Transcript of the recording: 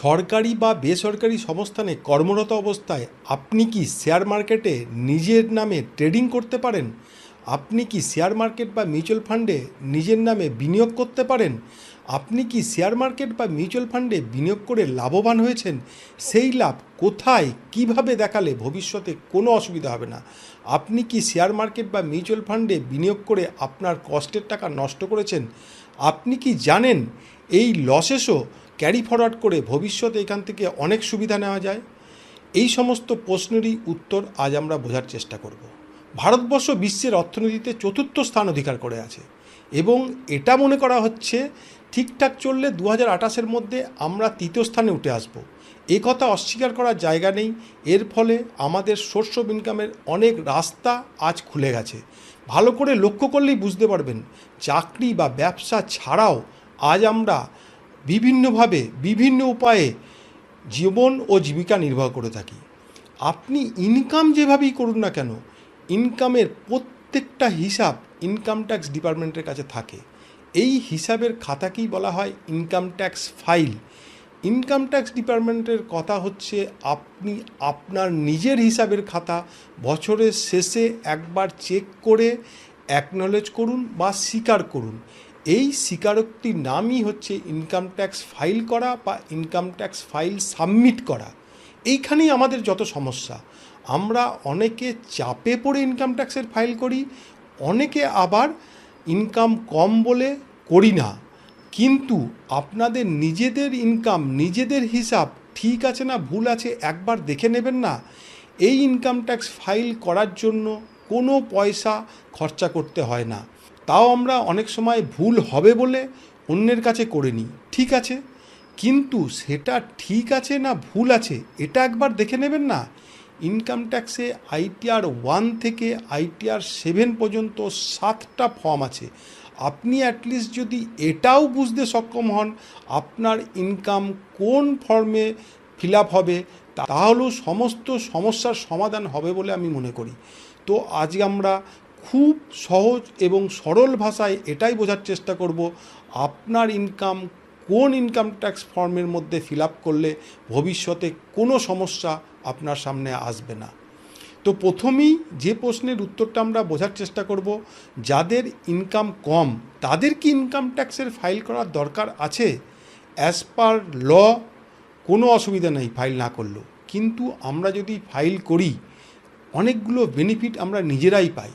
সরকারি বা বেসরকারি সংস্থানে কর্মরত অবস্থায় আপনি কি শেয়ার মার্কেটে নিজের নামে ট্রেডিং করতে পারেন? আপনি কি শেয়ার মার্কেট বা মিউচুয়াল ফান্ডে নিজের নামে বিনিয়োগ করতে পারেন? আপনি কি শেয়ার মার্কেট বা মিউচুয়াল ফান্ডে বিনিয়োগ করে লাভবান হয়েছেন? সেই লাভ কোথায় কিভাবে দেখালে ভবিষ্যতে কোনো অসুবিধা হবে না? আপনি কি শেয়ার মার্কেট বা মিউচুয়াল ফান্ডে বিনিয়োগ করে আপনার কষ্টের টাকা নষ্ট করেছেন? আপনি কি জানেন এই লসেসও ক্যারি ফরওয়ার্ড করে ভবিষ্যতে এখান থেকে অনেক সুবিধা নেওয়া যায়? এই সমস্ত প্রশ্নেরই উত্তর আজ আমরা বোঝার চেষ্টা করব। ভারতবর্ষ বিশ্বের অর্থনীতিতে চতুর্থ স্থান অধিকার করে আছে এবং এটা মনে করা হচ্ছে ঠিকঠাক চললে 2028-এর মধ্যে আমরা তৃতীয় স্থানে উঠে আসব। এ কথা অস্বীকার করার জায়গা নেই। এর ফলে আমাদের সোর্স অফ ইনকামের অনেক রাস্তা আজ খুলে গেছে। ভালো করে লক্ষ্য করলেই বুঝতে পারবেন চাকরি বা ব্যবসা ছাড়াও আজ আমরা বিভিন্নভাবে বিভিন্ন উপায়ে জীবন ও জীবিকা নির্বাহ করে থাকি। আপনি ইনকাম যেভাবেই করুন না কেন, ইনকামের প্রত্যেকটা হিসাব ইনকাম ট্যাক্স ডিপার্টমেন্টের কাছে থাকে। এই হিসাবের খাতাকেই বলা হয় income tax file. Income tax ডিপার্টমেন্টের কথা হচ্ছে আপনি আপনার নিজের হিসাবের খাতা বছরের শেষে একবার চেক করে অ্যাকনলেজ করুন বা স্বীকার করুন। এই স্বীকারোক্তির নামই হচ্ছে ইনকাম ট্যাক্স ফাইল করা বা ইনকাম ট্যাক্স ফাইল সাবমিট করা। এইখানেই আমাদের যত সমস্যা। আমরা অনেকে চাপে পড়ে ইনকাম ট্যাক্সের ফাইল করি, অনেকে আবার ইনকাম কম বলে করি না। কিন্তু আপনাদের নিজেদের ইনকাম নিজেদের হিসাব ঠিক আছে না ভুল আছে একবার দেখে নেবেন না। এই ইনকাম ট্যাক্স ফাইল করার জন্য কোনো পয়সা খরচা করতে হয় না। তাও আমরা অনেক সময় ভুল হবে বলে অন্যের কাছে করে নিই, ঠিক আছে, কিন্তু সেটা ঠিক আছে না ভুল আছে এটা একবার দেখে নেবেন না। ইনকাম ট্যাক্সে ITR 1 থেকে ITR 7 পর্যন্ত 7টা ফর্ম আছে। আপনি অ্যাটলিস্ট যদি এটাও বুঝতে সক্ষম হন আপনার ইনকাম কোন ফর্মে ফিল আপ হবে, তাহলেও সমস্ত সমস্যার সমাধান হবে বলে আমি মনে করি। তো আজ আমরা খুব সহজ এবং সরল ভাষায় এটাই বোঝার চেষ্টা করব আপনার ইনকাম কোন ইনকাম ট্যাক্স ফর্মের মধ্যে ফিল আপ করলে ভবিষ্যতে কোনো সমস্যা আপনার সামনে আসবে না। তো প্রথমেই যে প্রশ্নের উত্তরটা আমরা বোঝার চেষ্টা করব, যাদের ইনকাম কম তাদের কি ইনকাম ট্যাক্সের ফাইল করার দরকার আছে? অ্যাজ পার ল কোনো অসুবিধা নেই ফাইল না করলেও, কিন্তু আমরা যদি ফাইল করি অনেকগুলো বেনিফিট আমরা নিজেরাই পাই।